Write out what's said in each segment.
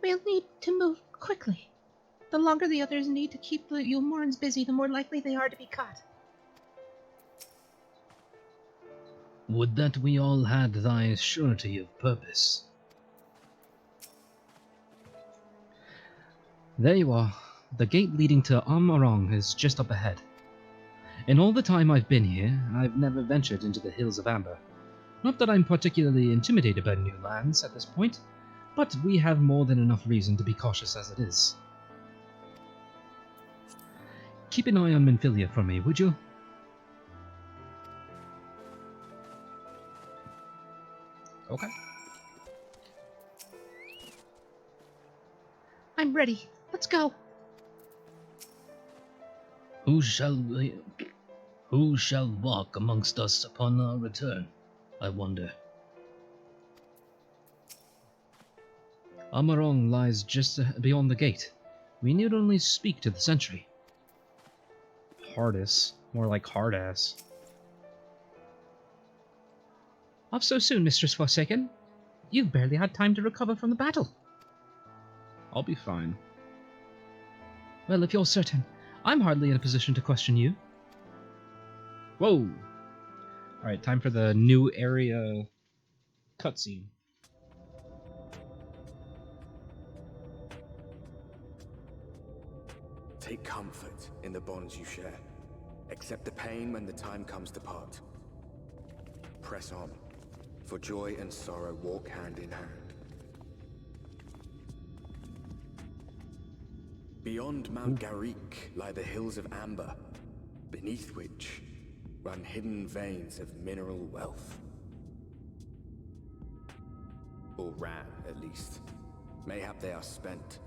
We'll need to move quickly. The longer the others need to keep the Yulmorns busy, the more likely they are to be caught. Would that we all had thy surety of purpose. There you are. The gate leading to Amh Araeng is just up ahead. In all the time I've been here, I've never ventured into the Hills of Amber. Not that I'm particularly intimidated by new lands at this point, but we have more than enough reason to be cautious as it is. Keep an eye on Minfillia for me, would you? Okay. I'm ready. Let's go. Who shall walk amongst us upon our return, I wonder? Amh Araeng lies just beyond the gate. We need only speak to the sentry. Hardest. More like hard-ass. Off so soon, Mistress Forsaken? You've barely had time to recover from the battle. I'll be fine. Well, if you're certain, I'm hardly in a position to question you. Whoa! Alright, time for the new area cutscene. Take comfort in the bonds you share. Accept the pain when the time comes to part. Press on, for joy and sorrow walk hand in hand. Beyond Mount Garrick lie the Hills of Amber, beneath which run hidden veins of mineral wealth. Or ran, at least. Mayhap they are spent.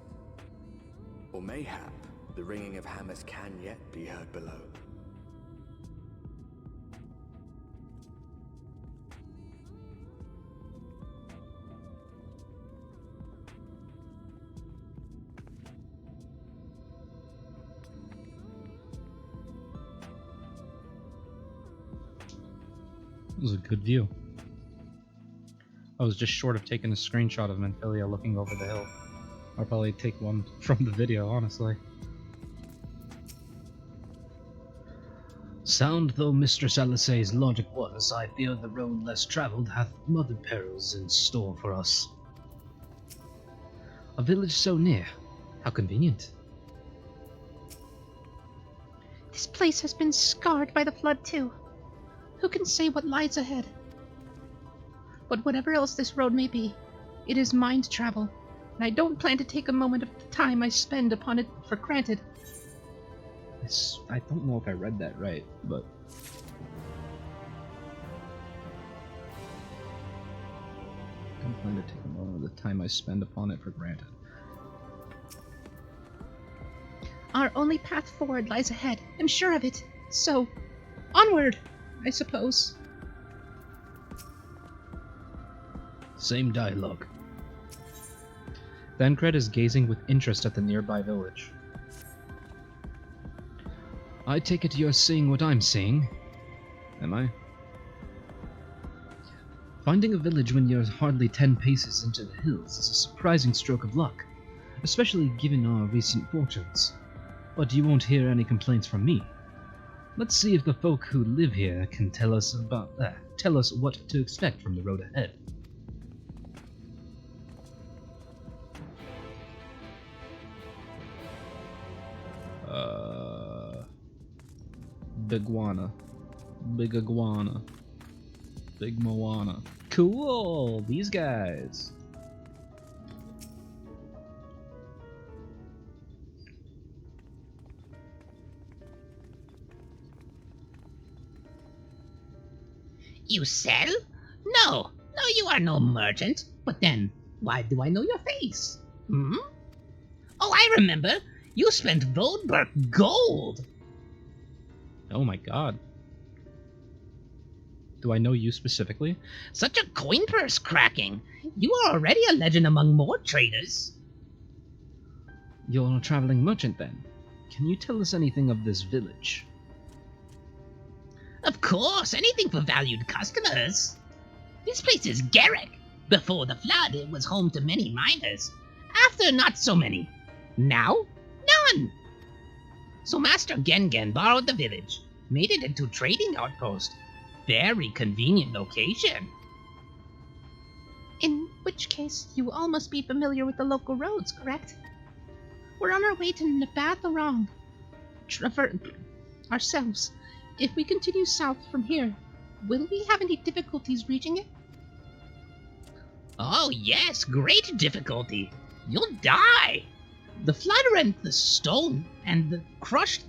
Or mayhap the ringing of hammers can yet be heard below. It was a good view. I was just short of taking a screenshot of Minfillia looking over the hill. I'll probably take one from the video, honestly. Sound though Mistress Alisay's logic was, I fear the road less travelled hath other perils in store for us. A village so near. How convenient. This place has been scarred by the flood too. Who can say what lies ahead? But whatever else this road may be, it is mine to travel, and I don't plan to take a moment of the time I spend upon it for granted. I don't know if I read that right, but... I don't plan to take a moment of the time I spend upon it for granted. Our only path forward lies ahead, I'm sure of it. So, onward, I suppose. Same dialogue. Thancred is gazing with interest at the nearby village. I take it you're seeing what I'm seeing. Am I? Finding a village when you're hardly 10 paces into the hills is a surprising stroke of luck, especially given our recent fortunes. But you won't hear any complaints from me. Let's see if the folk who live here can tell us about that. Tell us what to expect from the road ahead. Big Iguana. Big Iguana. Big Moana. Cool! These guys. You sell? No, you are no merchant. But then, why do I know your face? Hmm? Oh, I remember. You spent Voldberg gold. Oh my god. Do I know you specifically? Such a coin purse cracking. You are already a legend among more traders. You're a traveling merchant then. Can you tell us anything of this village? Of course, anything for valued customers. This place is Garrick. Before the flood, it was home to many miners. After not so many. Now, none. So Master Gengen borrowed the village, made it into a trading outpost. Very convenient location. In which case, you all must be familiar with the local roads, correct? We're on our way to Amh Araeng ourselves. If we continue south from here, will we have any difficulties reaching it? Oh yes, great difficulty. You'll die. The flood rent the stone and the crushed...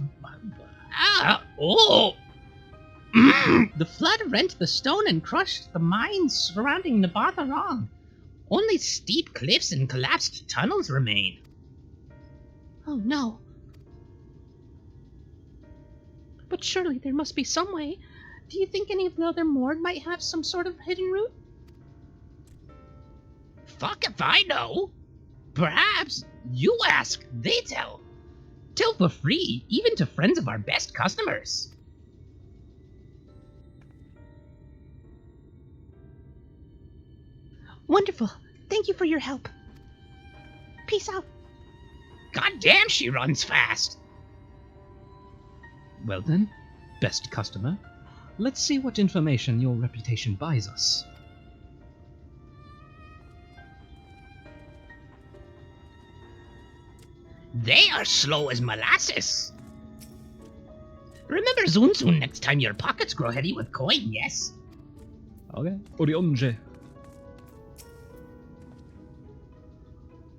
The flood rent the stone and crushed the mines surrounding Amh Araeng. Only steep cliffs and collapsed tunnels remain. Oh no. But surely there must be some way. Do you think any of the other Mord might have some sort of hidden route? Fuck if I know. Perhaps you ask, they tell. Tell for free, even to friends of our best customers. Wonderful. Thank you for your help. Peace out. Goddamn, she runs fast. Well then, best customer, let's see what information your reputation buys us. They are slow as molasses. Remember Zunzun next time your pockets grow heavy with coin, yes? Okay. Orionje.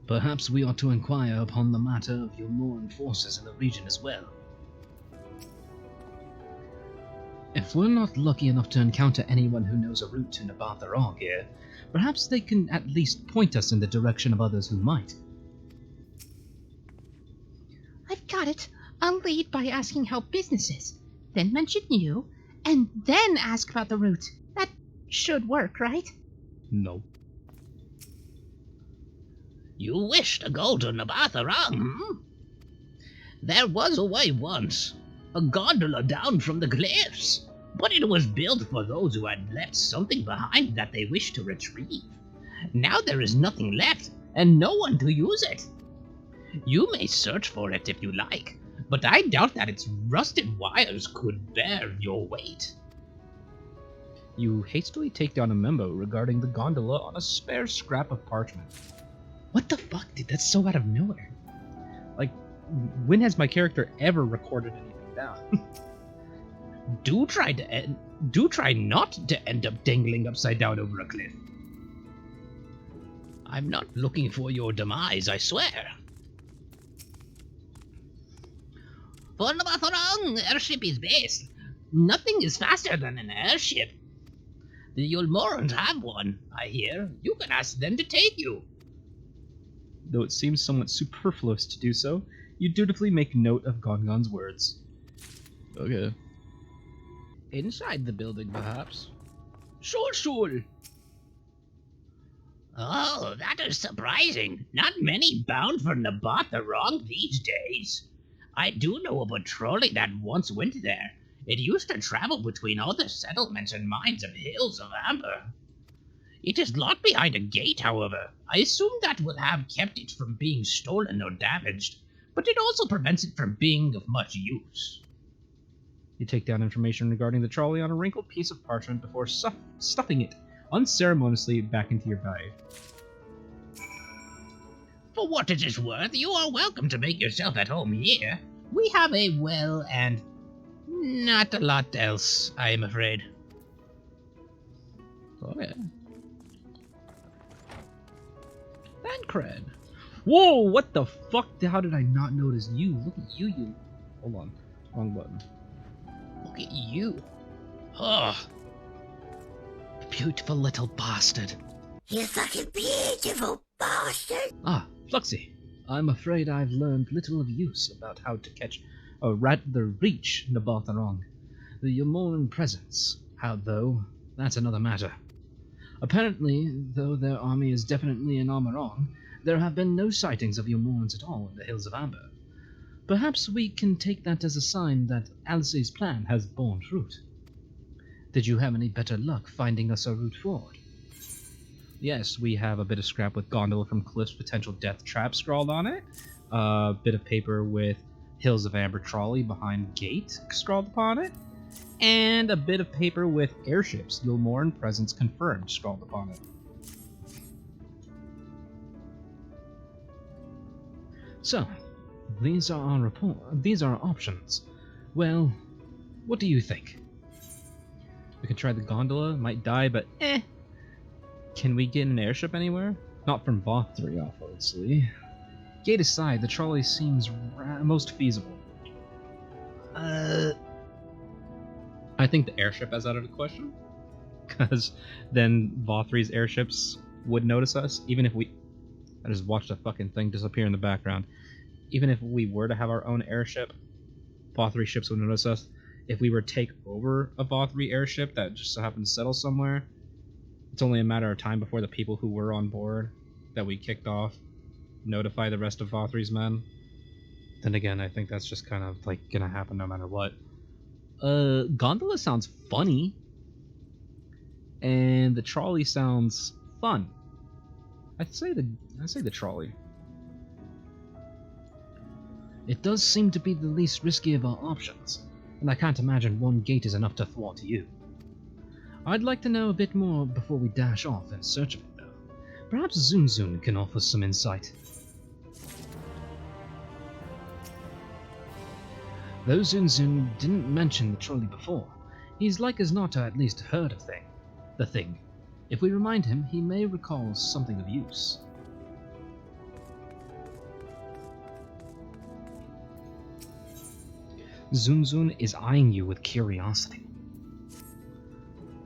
Perhaps we ought to inquire upon the matter of your Moran forces in the region as well. If we're not lucky enough to encounter anyone who knows a route to Amh Araeng here, perhaps they can at least point us in the direction of others who might. I've got it. I'll lead by asking how business is, then mention you, and then ask about the route. That should work, right? No. You wish to go to Amh Araeng, hmm? There was a way once. A gondola down from the cliffs. But it was built for those who had left something behind that they wished to retrieve. Now there is nothing left, and no one to use it. You may search for it if you like, but I doubt that its rusted wires could bear your weight. You hastily take down a memo regarding the gondola on a spare scrap of parchment. What the fuck, dude? That's so out of nowhere. Like, when has my character ever recorded anything down? Do try not to end up dangling upside down over a cliff. I'm not looking for your demise, I swear. For Amh Araeng, airship is best. Nothing is faster than an airship. The Yulmorans have one, I hear. You can ask them to take you. Though it seems somewhat superfluous to do so, you dutifully make note of Gongon's words. Okay. Inside the building, perhaps. Sure. Oh, that is surprising. Not many bound for Amh Araeng these days. I do know of a trolley that once went there. It used to travel between all the settlements and mines of hills of amber. It is locked behind a gate, however. I assume that will have kept it from being stolen or damaged, but it also prevents it from being of much use. You take down information regarding the trolley on a wrinkled piece of parchment before stuffing it unceremoniously back into your bag. For what it is worth, you are welcome to make yourself at home here. We have a well and not a lot else, I am afraid. Okay. Thancred. Whoa, what the fuck? How did I not notice you? Look at you. Hold on. Wrong button. Look at you. Oh. Beautiful little bastard. You fucking beautiful bastard. Ah, Fluxy. I'm afraid I've learned little of use about how to catch, or rather reach, Amh Araeng. The Yomoran presence. How though? That's another matter. Apparently, though their army is definitely in Amh Araeng, there have been no sightings of Yomorans at all in the Hills of Amber. Perhaps we can take that as a sign that Alice's plan has borne fruit. Did you have any better luck finding us a route forward? Yes, we have a bit of scrap with gondola from Cliff's potential death trap scrawled on it. A bit of paper with Hills of Amber trolley behind gate scrawled upon it. And a bit of paper with airships, Yulmoran presence confirmed scrawled upon it. So, these are our options. Well, what do you think? We can try the gondola, might die, but Can we get an airship anywhere? Not from Vauthry, obviously. Gate aside, the trolley seems most feasible. I think the airship is out of the question. Because then Vauthry's airships would notice us, even if we... I just watched a fucking thing disappear in the background. Even if we were to have our own airship, Vauthry ships would notice us. If we were to take over a Vauthry airship that just so happened to settle somewhere, it's only a matter of time before the people who were on board that we kicked off notify the rest of Vauthry's men. Then again, I think that's just kind of like gonna happen no matter what. Gondola sounds funny, and the trolley sounds fun. I'd say the trolley. It does seem to be the least risky of our options, and I can't imagine one gate is enough to thwart you. I'd like to know a bit more before we dash off in search of it, though. Perhaps Zunzun can offer some insight. Though Zunzun didn't mention the trolley before, he's like as not to at least heard of the thing. If we remind him, he may recall something of use. Zunzun is eyeing you with curiosity.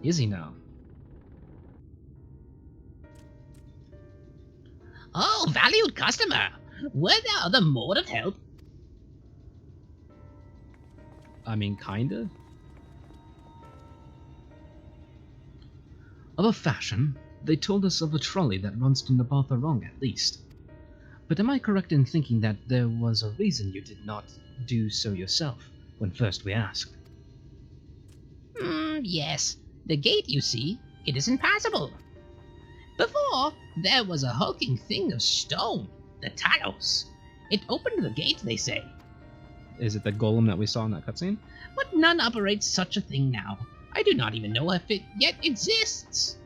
Is he now? Oh, valued customer! Were there other mode of help? I mean, kinda. Of a fashion, they told us of a trolley that runs to Amh Araeng at least. But am I correct in thinking that there was a reason you did not do so yourself when first we asked? Yes. The gate, you see, it is impassable. Before, there was a hulking thing of stone, the Talos. It opened the gate, they say. Is it the golem that we saw in that cutscene? But none operates such a thing now. I do not even know if it yet exists.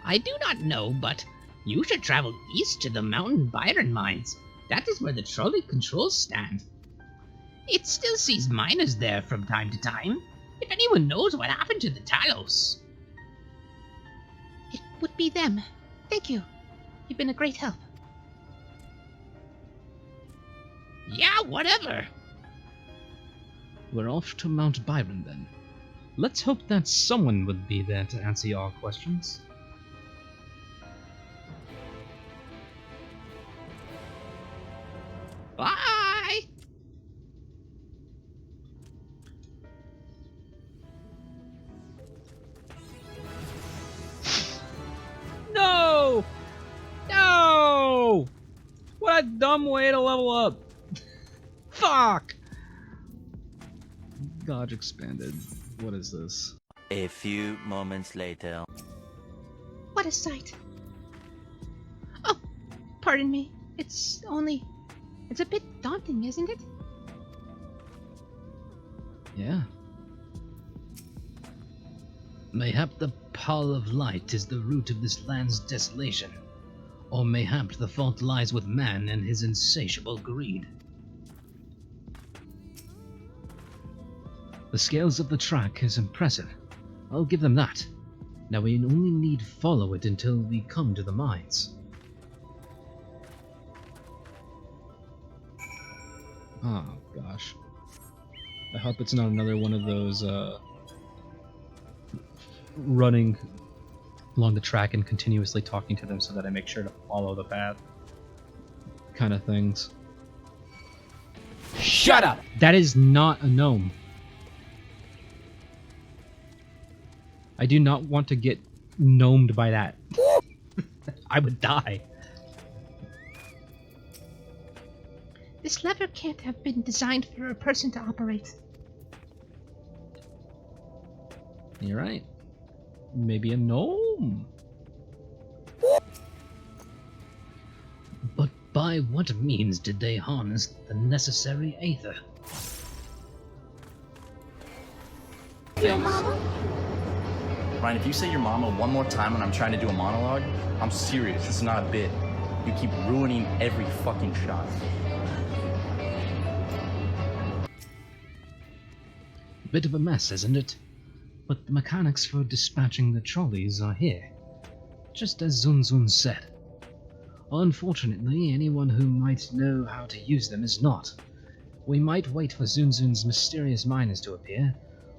I do not know, but you should travel east to the Mountain Byron mines. That is where the trolley controls stand. It still sees miners there from time to time. If anyone knows what happened to the Talos. It would be them. Thank you. You've been a great help. Yeah, whatever. We're off to Mount Byron then. Let's hope that someone would be there to answer your questions. Bye! No! No! What a dumb way to level up! Fuck! Dodge expanded. What is this? A few moments later. What a sight. Oh, pardon me. It's a bit daunting, isn't it? Yeah. Mayhap the pall of light is the root of this land's desolation, or mayhap the fault lies with man and his insatiable greed. The scales of the track is impressive. I'll give them that. Now we only need follow it until we come to the mines. Oh gosh. I hope it's not another one of those running along the track and continuously talking to them so that I make sure to follow the path kind of things. Shut up! That is not a gnome. I do not want to get gnomed by that. I would die. This lever can't have been designed for a person to operate. You're right. Maybe a gnome? But by what means did they harness the necessary aether? Ryan, if you say your mama one more time when I'm trying to do a monologue, I'm serious. This is not a bit. You keep ruining every fucking shot. Bit of a mess, isn't it? But the mechanics for dispatching the trolleys are here, just as Zunzun said. Unfortunately, anyone who might know how to use them is not. We might wait for Zunzun's mysterious miners to appear,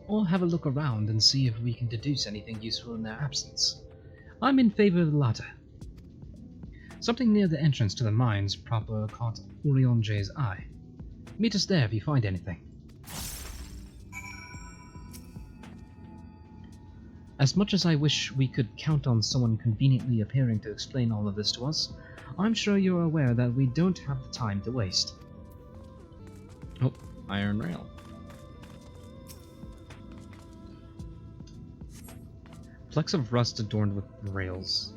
or have a look around and see if we can deduce anything useful in their absence. I'm in favor of the latter. Something near the entrance to the mines proper caught Orionje's eye. Meet us there if you find anything. As much as I wish we could count on someone conveniently appearing to explain all of this to us, I'm sure you're aware that we don't have the time to waste. Oh, iron rail. Flecks of rust adorn the rails,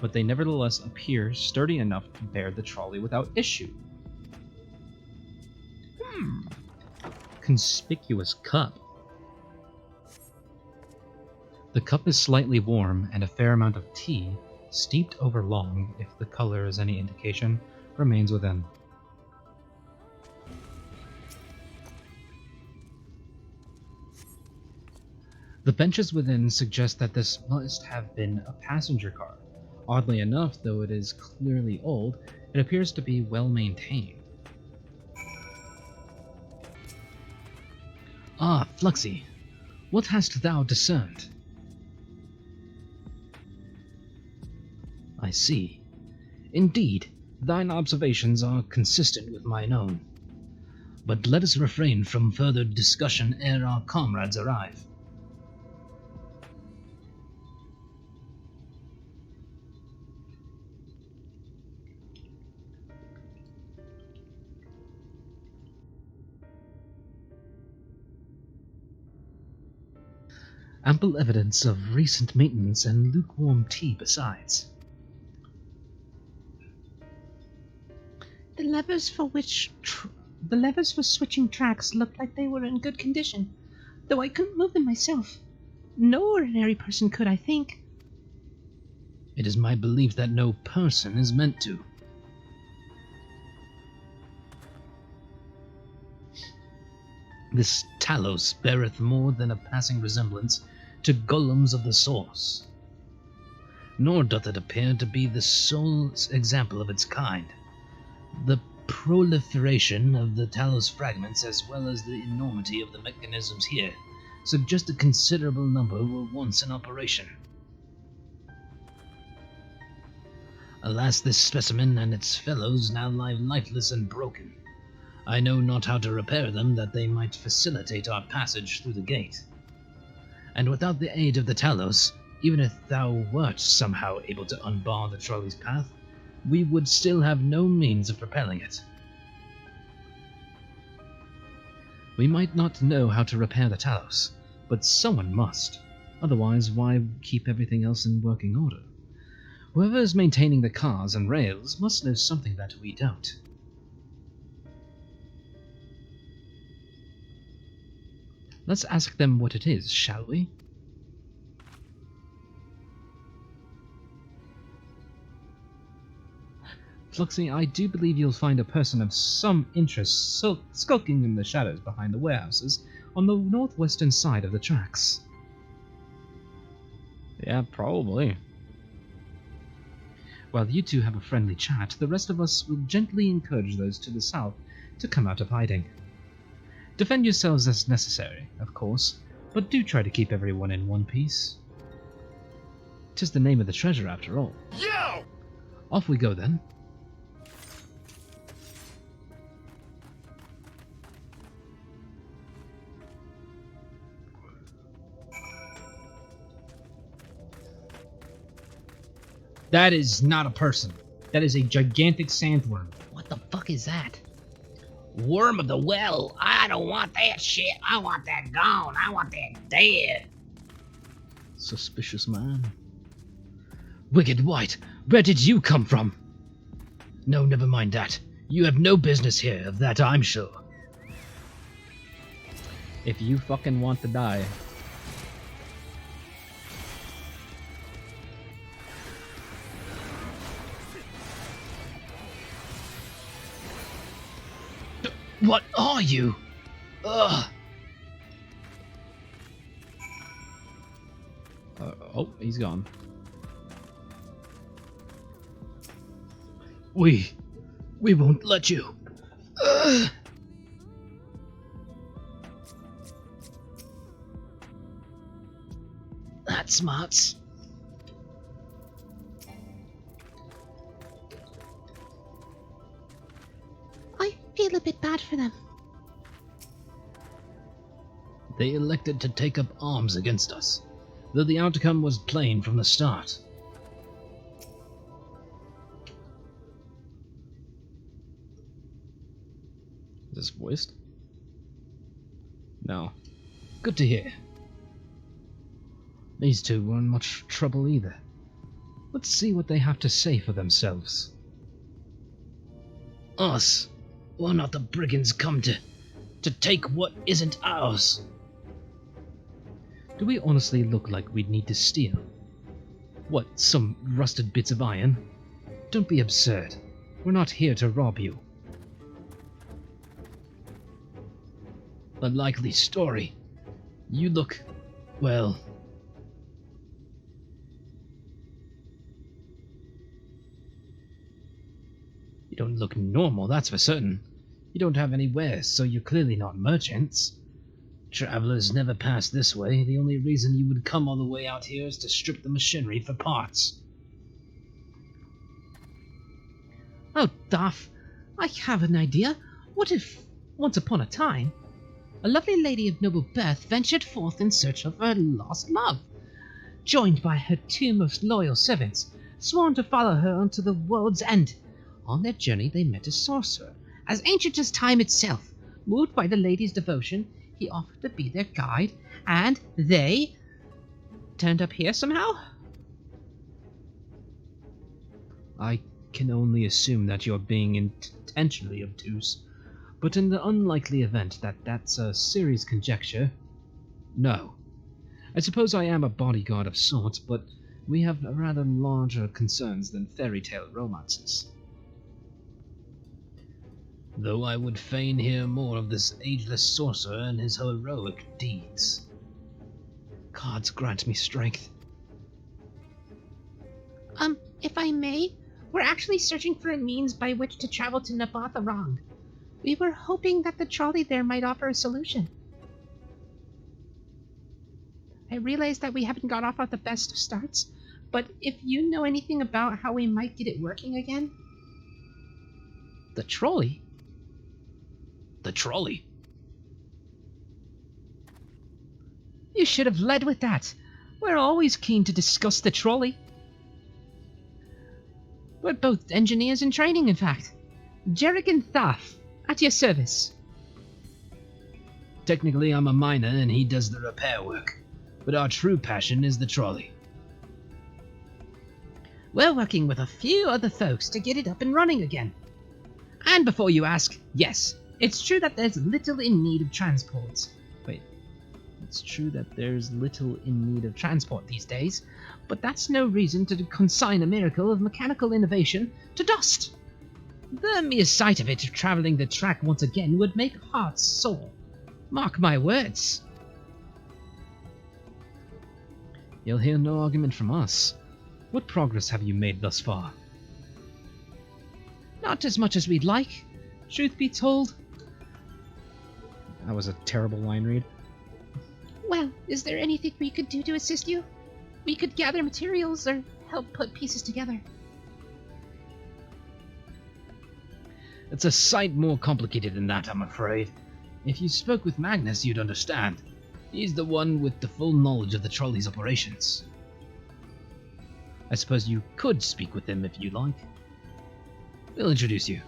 but they nevertheless appear sturdy enough to bear the trolley without issue. Conspicuous cup. The cup is slightly warm, and a fair amount of tea, steeped over long, if the color is any indication, remains within. The benches within suggest that this must have been a passenger car. Oddly enough, though it is clearly old, it appears to be well maintained. Ah, Fluxy, what hast thou discerned? I see. Indeed, thine observations are consistent with mine own. But let us refrain from further discussion ere our comrades arrive. Ample evidence of recent maintenance and lukewarm tea besides. The levers for switching tracks looked like they were in good condition, though I couldn't move them myself. No ordinary person could, I think. It is my belief that no person is meant to. This Talos beareth more than a passing resemblance to golems of the source. Nor doth it appear to be the sole example of its kind. The proliferation of the Talos fragments, as well as the enormity of the mechanisms here, suggest a considerable number were once in operation. Alas, this specimen and its fellows now lie lifeless and broken. I know not how to repair them that they might facilitate our passage through the gate. And without the aid of the Talos, even if thou wert somehow able to unbar the trolley's path, we would still have no means of propelling it. We might not know how to repair the Talos, but someone must. Otherwise, why keep everything else in working order? Whoever is maintaining the cars and rails must know something that we don't. Let's ask them what it is, shall we? Fluxy, I do believe you'll find a person of some interest skulking in the shadows behind the warehouses on the northwestern side of the tracks. Yeah, probably. While you two have a friendly chat, the rest of us will gently encourage those to the south to come out of hiding. Defend yourselves as necessary, of course, but do try to keep everyone in one piece. 'Tis the name of the treasure, after all. Yo! Off we go, then. That is not a person. That is a gigantic sandworm. What the fuck is that? Worm of the well. I don't want that shit. I want that gone. I want that dead. Suspicious man. Wicked White, where did you come from? No, never mind that. You have no business here, of that I'm sure. If you fucking want to die. What are you? Ugh. Oh, he's gone. We won't let you. Ugh. That's smarts. I feel a bit bad for them. They elected to take up arms against us, though the outcome was plain from the start. Is this voiced? No. Good to hear. These two weren't much trouble either. Let's see what they have to say for themselves. Us? We're not the brigands come to take what isn't ours. Do we honestly look like we'd need to steal? What, some rusted bits of iron? Don't be absurd. We're not here to rob you. A likely story. You look, well... You don't look normal, that's for certain. You don't have any wares, so you're clearly not merchants. Travelers never pass this way. The only reason you would come all the way out here is to strip the machinery for parts. Oh, Duff, I have an idea. What if, once upon a time, a lovely lady of noble birth ventured forth in search of her lost love, joined by her two most loyal servants, sworn to follow her unto the world's end. On their journey they met a sorcerer, as ancient as time itself. Moved by the lady's devotion, he offered to be their guide, and they turned up here somehow? I can only assume that you're being intentionally obtuse, but in the unlikely event that that's a serious conjecture, no. I suppose I am a bodyguard of sorts, but we have rather larger concerns than fairy tale romances. Though I would fain hear more of this ageless sorcerer and his heroic deeds. Gods grant me strength. If I may, we're actually searching for a means by which to travel to Amh Araeng. We were hoping that the trolley there might offer a solution. I realize that we haven't got off at the best of starts, but if you know anything about how we might get it working again... The trolley? The trolley? You should have led with that. We're always keen to discuss the trolley. We're both engineers in training, in fact. Jarek and Thaf, at your service. Technically, I'm a miner and he does the repair work, but our true passion is the trolley. We're working with a few other folks to get it up and running again. And before you ask, yes, it's true that there's little in need of transport. Wait, it's true that there's little in need of transport these days, but that's no reason to consign a miracle of mechanical innovation to dust. The mere sight of it travelling the track once again would make hearts sore. Mark my words. You'll hear no argument from us. What progress have you made thus far? Not as much as we'd like, truth be told. That was a terrible line read. Well, is there anything we could do to assist you? We could gather materials or help put pieces together. It's a sight more complicated than that, I'm afraid. If you spoke with Magnus, you'd understand. He's the one with the full knowledge of the trolley's operations. I suppose you could speak with him if you like. We'll introduce you.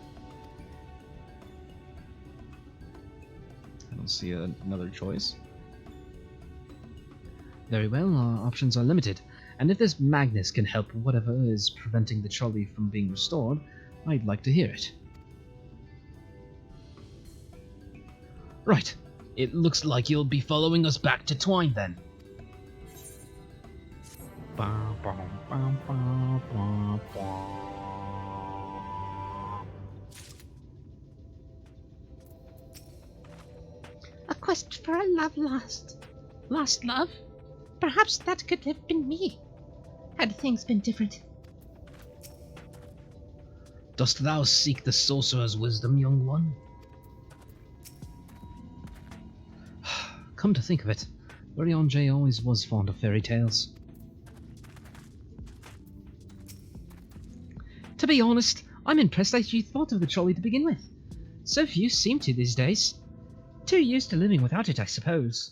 don't see another choice. Very well, our options are limited, and if this Magnus can help whatever is preventing the trolley from being restored, I'd like to hear it. Right, it looks like you'll be following us back to Twine then. A quest for a love lost. Lost love? Perhaps that could have been me, had things been different. Dost thou seek the sorcerer's wisdom, young one? Come to think of it, Urianger always was fond of fairy tales. To be honest, I'm impressed that you thought of the trolley to begin with. So few seem to these days. Too used to living without it, I suppose.